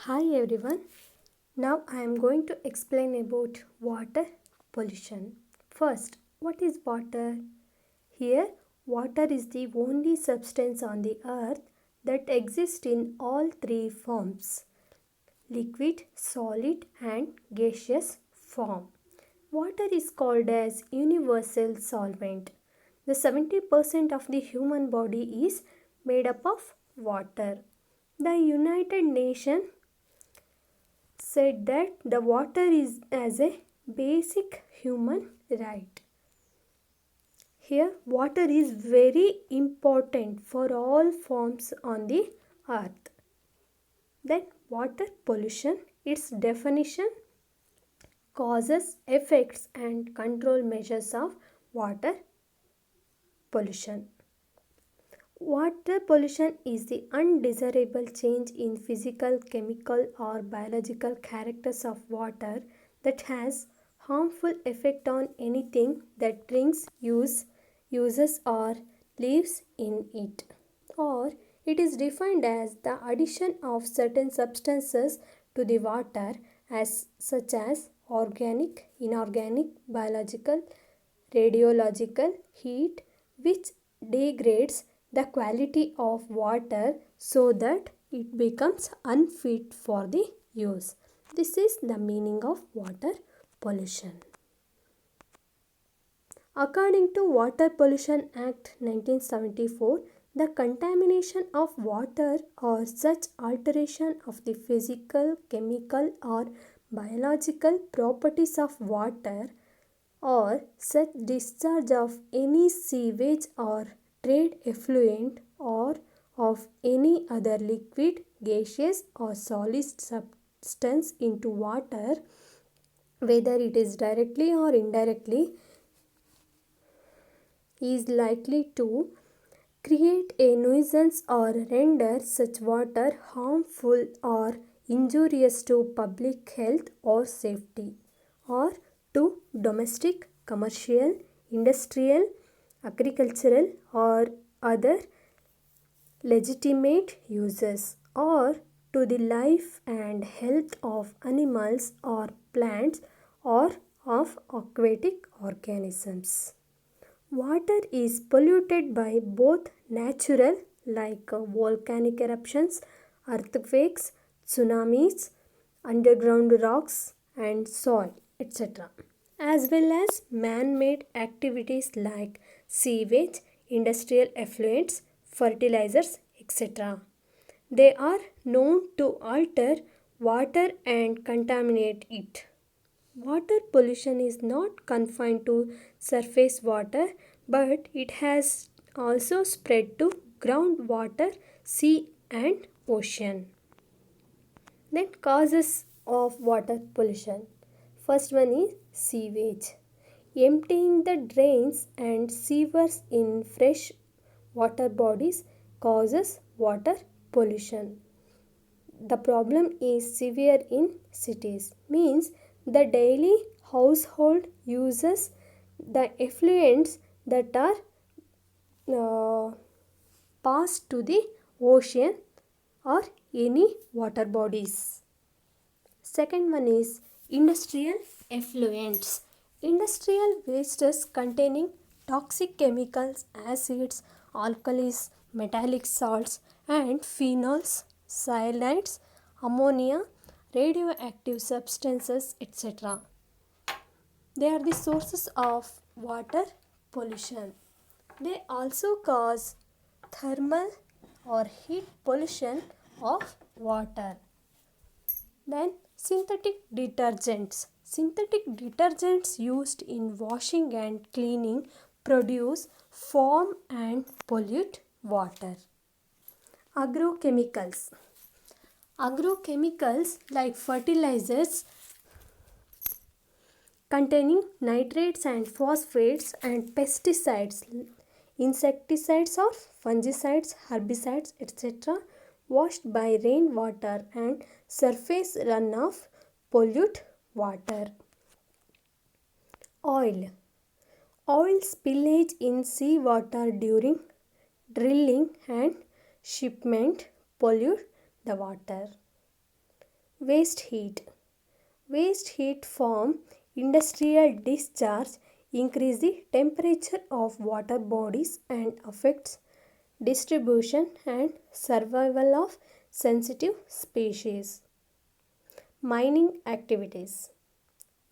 Hi everyone. Now I am going to explain about water pollution. First, what is water? Here, water is the only substance on the earth that exists in all three forms: liquid, solid, and gaseous form. Water is called as universal solvent. The 70% of the human body is made up of water. The United Nations said that the water is as a basic human right. Here, water is very important for all forms on the earth. Then, water pollution, its definition: causes, effects, and control measures of water pollution. Water pollution is the undesirable change in physical, chemical, or biological characters of water that has harmful effect on anything that drinks, uses, or lives in it. Or it is defined as the addition of certain substances to the water as such as organic, inorganic, biological, radiological heat which degrades the quality of water so that it becomes unfit for the use. This is the meaning of water pollution. According to Water Pollution Act 1974, the contamination of water or such alteration of the physical, chemical, or biological properties of water or such discharge of any sewage or trade effluent or of any other liquid, gaseous, or solid substance into water, whether it is directly or indirectly, is likely to create a nuisance or render such water harmful or injurious to public health or safety, or to domestic, commercial, industrial, agricultural, or other legitimate uses, or to the life and health of animals or plants or of aquatic organisms. Water is polluted by both natural, like volcanic eruptions, earthquakes, tsunamis, underground rocks and soil, etc., as well as man-made activities like sewage, industrial effluents, fertilizers, etc. They are known to alter water and contaminate it. Water pollution is not confined to surface water, but it has also spread to groundwater, sea, and ocean. Then, causes of water pollution. First one is sewage. Emptying the drains and sewers in fresh water bodies causes water pollution. The problem is severe in cities, means the daily household uses the effluents that are passed to the ocean or any water bodies. Second one is industrial effluents. Industrial wastes containing toxic chemicals, acids, alkalis, metallic salts, and phenols, cyanides, ammonia, radioactive substances, etc. They are the sources of water pollution. They also cause thermal or heat pollution of water. Then synthetic detergents. Synthetic detergents used in washing and cleaning produce foam and pollute water. Agrochemicals. Agrochemicals like fertilizers containing nitrates and phosphates and pesticides, insecticides or fungicides, herbicides, etc., washed by rainwater and surface runoff pollute water. Oil. Oil spillage in seawater during drilling and shipment pollute the water. Waste heat. Waste heat from industrial discharge increase the temperature of water bodies and affects distribution and survival of sensitive species. Mining activities.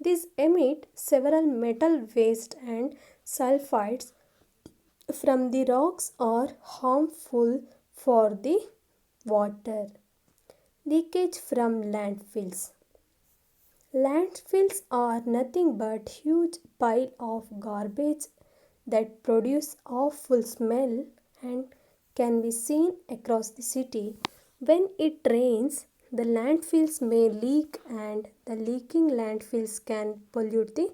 These emit several metal waste and sulfides from the rocks are harmful for the water. Leakage from landfills. Landfills are nothing but huge pile of garbage that produce awful smell and can be seen across the city. When it rains, the landfills may leak and the leaking landfills can pollute the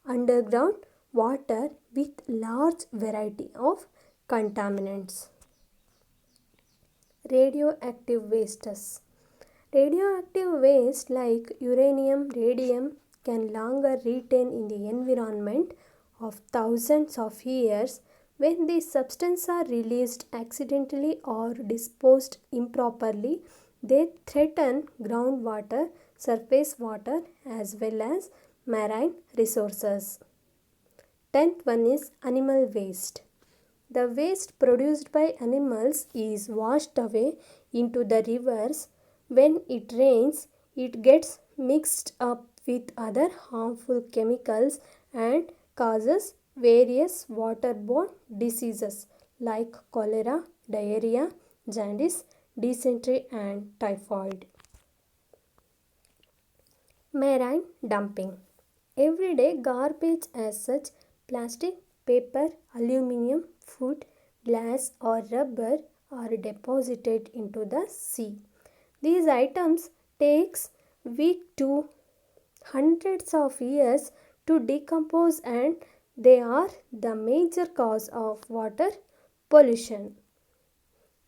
underground water with large variety of contaminants. Radioactive wastes. Radioactive waste like uranium, radium can longer retain in the environment of thousands of years. When these substances are released accidentally or disposed improperly, they threaten groundwater, surface water as well as marine resources. 10th one is animal waste. The waste produced by animals is washed away into the rivers. When it rains, it gets mixed up with other harmful chemicals and causes various waterborne diseases like cholera, diarrhea, jaundice, dysentery, and typhoid. Marine dumping. Everyday garbage as such plastic, paper, aluminium, food, glass or rubber are deposited into the sea. These items takes weeks to hundreds of years to decompose and they are the major cause of water pollution.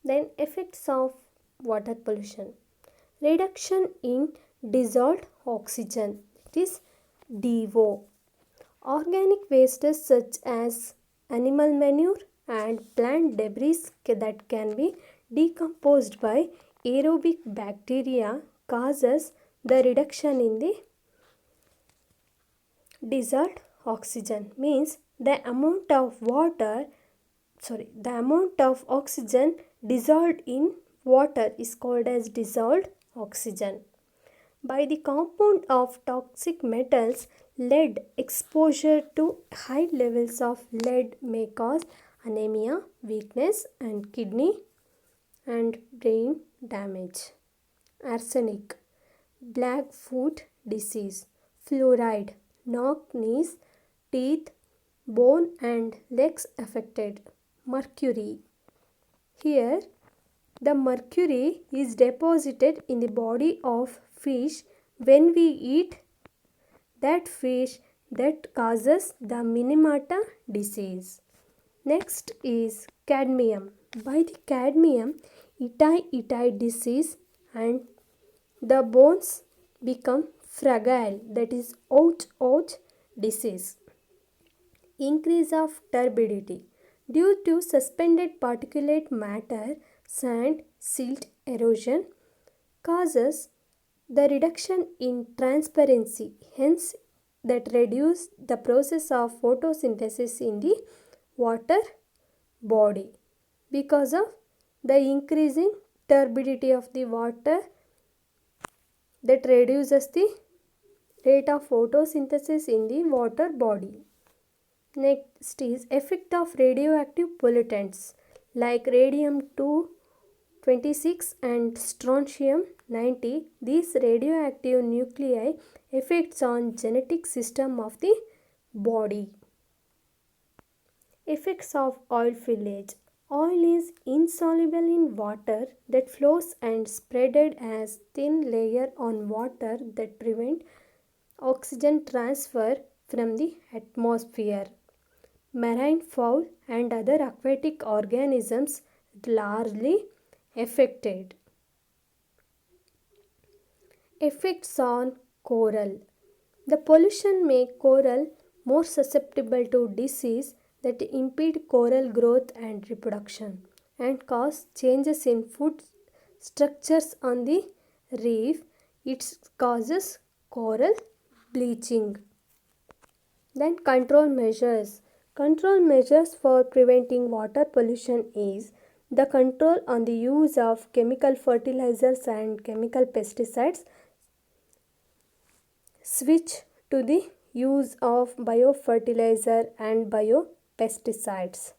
Then effects of water pollution. Reduction in dissolved oxygen, it is DO. Organic wastes such as animal manure and plant debris that can be decomposed by aerobic bacteria causes the reduction in the dissolved oxygen, means the amount of oxygen dissolved in water is called as dissolved oxygen. By the compound of toxic metals, lead exposure to high levels of lead may cause anemia, weakness and kidney and brain damage. Arsenic, Blackfoot disease, fluoride, knock knees, teeth, bone and legs affected. Mercury. Here, the mercury is deposited in the body of fish when we eat that fish, that causes the Minamata disease. Next is cadmium. By the cadmium, itai disease and the bones become fragile, that is ouch disease. Increase of turbidity. Due to suspended particulate matter, sand, silt, erosion causes the reduction in transparency, hence that reduce the process of photosynthesis in the water body. Because of the increasing turbidity of the water, that reduces the rate of photosynthesis in the water body. Next is effect of radioactive pollutants like radium 226 and strontium 90. These radioactive nuclei effects on genetic system of the body. Effects of oil spillage. Oil is insoluble in water that flows and spreaded as thin layer on water that prevent oxygen transfer from the atmosphere. Marine fowl and other aquatic organisms largely affected. Effects on coral. The pollution make coral more susceptible to disease that impede coral growth and reproduction and cause changes in food structures on the reef. It causes coral bleaching. Then control measures. Control measures for preventing water pollution is the control on the use of chemical fertilizers and chemical pesticides, switch to the use of biofertilizer and biopesticides,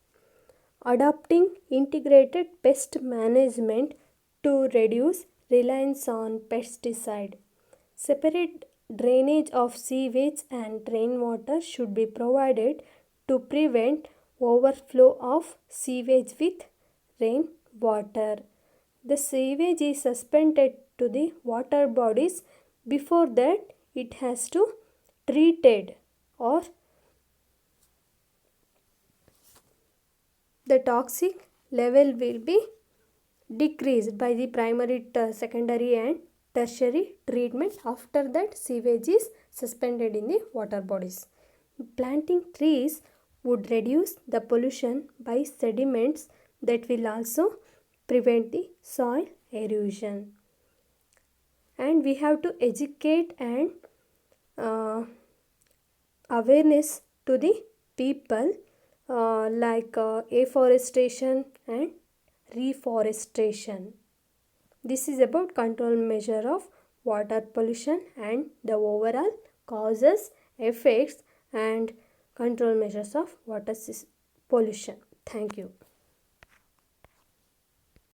adopting integrated pest management to reduce reliance on pesticide. Separate drainage of sewage and rainwater should be provided to prevent overflow of sewage with rainwater. The sewage is suspended to the water bodies. Before that, it has to treated, or the toxic level will be decreased by the primary, secondary and tertiary treatment. After that, sewage is suspended in the water bodies. Planting trees would reduce the pollution by sediments, that will also prevent the soil erosion. And we have to educate and awareness to the people, like afforestation and reforestation. This is about control measure of water pollution and the overall causes, effects and control measures of water pollution. Thank you.